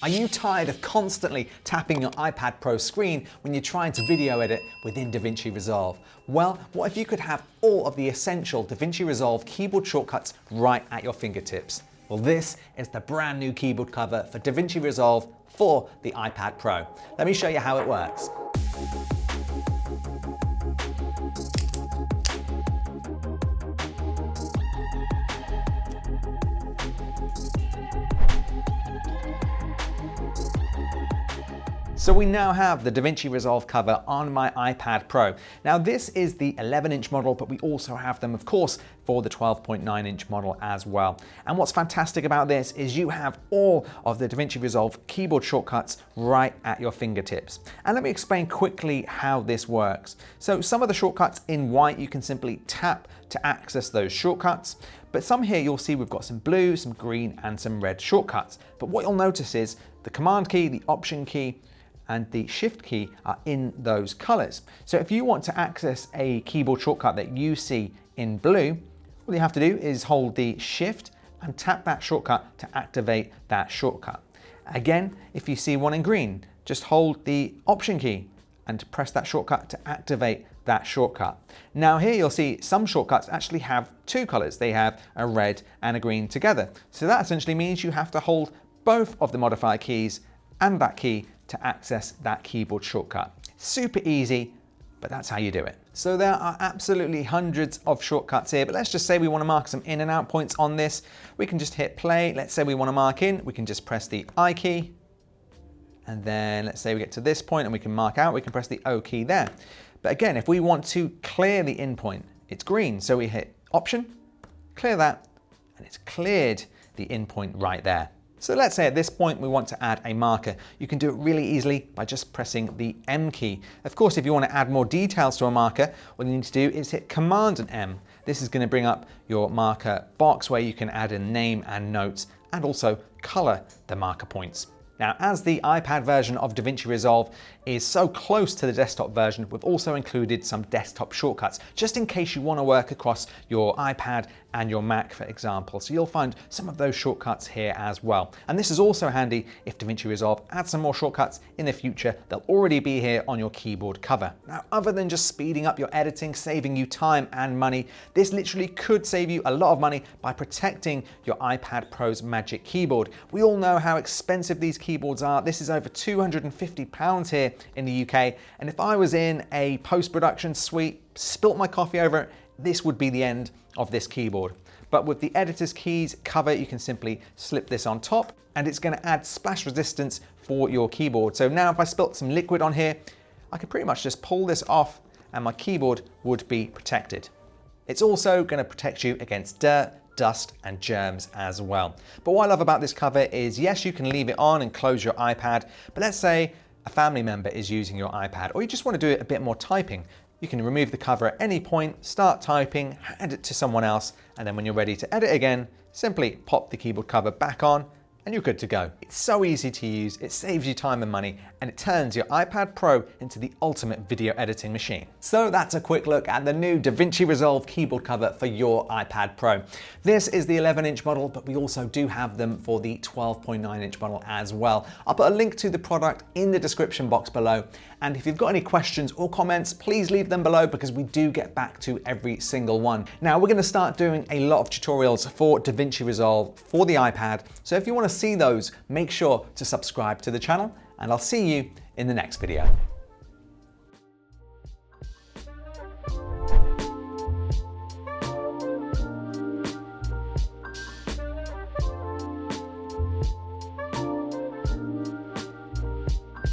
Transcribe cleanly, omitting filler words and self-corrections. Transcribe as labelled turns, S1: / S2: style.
S1: Are you tired of constantly tapping your iPad Pro screen when you're trying to video edit within Davinci Resolve? Well, what if you could have all of the essential Davinci Resolve keyboard shortcuts right at your fingertips? Well, this is the brand new keyboard cover for Davinci Resolve for the iPad Pro. Let me show you how it works. So we now have the Davinci Resolve cover on my iPad Pro. Now this is the 11-inch model, but we also have them, of course, for the 12.9-inch model as well. And what's fantastic about this is you have all of the Davinci Resolve keyboard shortcuts right at your fingertips. And let me explain quickly how this works. So some of the shortcuts in white, you can simply tap to access those shortcuts. But some here you'll see we've got some blue, some green, and some red shortcuts. But what you'll notice is the Command key, the Option key, and the Shift key are in those colors. So if you want to access a keyboard shortcut that you see in blue, all you have to do is hold the Shift and tap that shortcut to activate that shortcut. Again, if you see one in green, just hold the Option key and press that shortcut to activate that shortcut. Now here you'll see some shortcuts actually have two colors. They have a red and a green together. So that essentially means you have to hold both of the modifier keys and that key to access that keyboard shortcut. Super easy, but that's how you do it. So there are absolutely hundreds of shortcuts here, but let's just say we want to mark some in and out points on this. We can just hit play. Let's say we want to mark in, we can just press the I key. And then let's say we get to this point and we can mark out, we can press the O key there. But again, if we want to clear the in point, it's green. So we hit Option, clear that, and it's cleared the in point right there. So let's say at this point we want to add a marker. You can do it really easily by just pressing the M key. Of course, if you want to add more details to a marker, what you need to do is hit Command and M. This is going to bring up your marker box where you can add a name and notes and also color the marker points. Now, as the iPad version of Davinci Resolve is so close to the desktop version, we've also included some desktop shortcuts, just in case you want to work across your iPad and your Mac, for example. So you'll find some of those shortcuts here as well. And this is also handy if Davinci Resolve adds some more shortcuts in the future. They'll already be here on your keyboard cover. Now, other than just speeding up your editing, saving you time and money, this literally could save you a lot of money by protecting your iPad Pro's Magic Keyboard. We all know how expensive these keyboards are. This is over £250 here in the UK. And if I was in a post-production suite, spilt my coffee over it, this would be the end of this keyboard. But with the editor's keys cover, you can simply slip this on top and it's going to add splash resistance for your keyboard. So now if I spilt some liquid on here, I can pretty much just pull this off and my keyboard would be protected. It's also going to protect you against dirt, dust and germs as well. But what I love about this cover is, yes, you can leave it on and close your iPad, but let's say a family member is using your iPad or you just want to do it a bit more typing. You can remove the cover at any point, start typing, hand it to someone else, and then when you're ready to edit again, simply pop the keyboard cover back on and you're good to go. It's so easy to use, it saves you time and money, and it turns your iPad Pro into the ultimate video editing machine. So that's a quick look at the new Davinci Resolve keyboard cover for your iPad Pro. This is the 11-inch model, but we also do have them for the 12.9-inch model as well. I'll put a link to the product in the description box below. And if you've got any questions or comments, please leave them below because we do get back to every single one. Now we're going to start doing a lot of tutorials for Davinci Resolve for the iPad. So if you want to see those, make sure to subscribe to the channel and I'll see you in the next video.